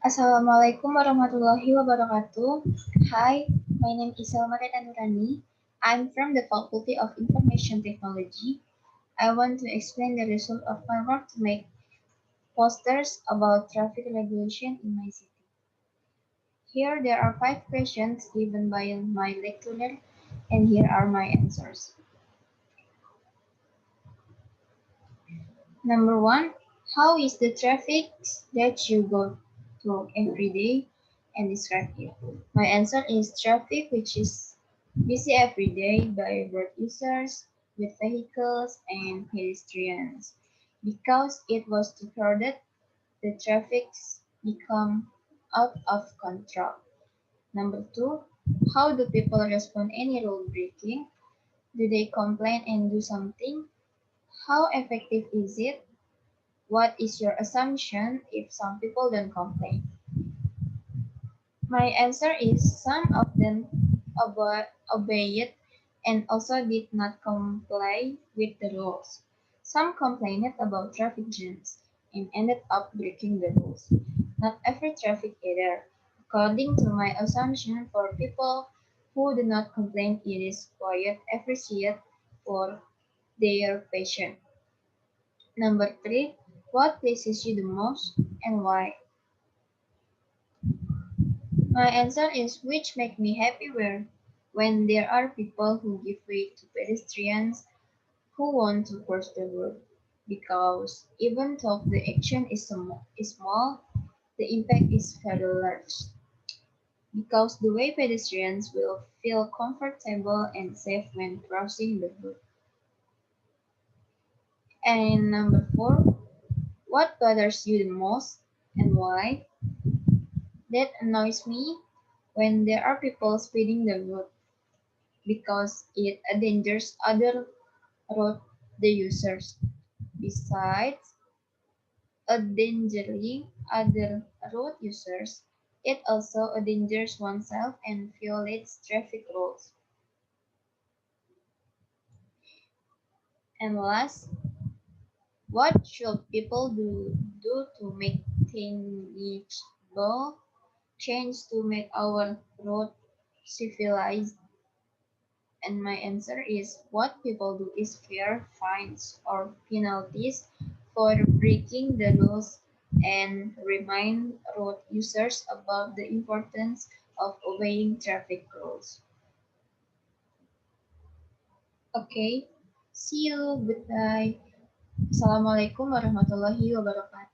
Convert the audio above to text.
Assalamualaikum warahmatullahi wabarakatuh. Hi, my name is Salma Nurani. I'm from the Faculty of Information Technology. I want to explain the result of my work to make posters about traffic regulation in my city. Here there are 5 questions given by my lecturer, and here are my answers. Number 1, how is the traffic that you go through every day and describe it? My answer is traffic which is busy every day by road users with vehicles and pedestrians. Because it was too crowded, the traffic become out of control. Number 2, how do people respond any rule breaking? Do they complain and do something? How effective is it? What is your assumption if some people don't complain? My answer is some of them obeyed and also did not comply with the rules. Some complained about traffic jams and ended up breaking the rules. Not every traffic either. According to my assumption, for people who do not complain, it is quiet, appreciate for their passion. Number 3, what pleases you the most and why? My answer is which make me happy when there are people who give way to pedestrians who want to cross the road. Because even though the action is small, the impact is very large. Because the way pedestrians will feel comfortable and safe when crossing the road. And number 4, what bothers you the most and why? That annoys me when there are people speeding the road because it endangers other road the users. Besides endangering other road users, it also endangers oneself and violates traffic rules. And last, what should people do to make tangible change to make our road civilized? And my answer is what people do is fair fines or penalties for breaking the laws and remind road users about the importance of obeying traffic rules. Okay, see you. Goodbye. Assalamualaikum warahmatullahi wabarakatuh.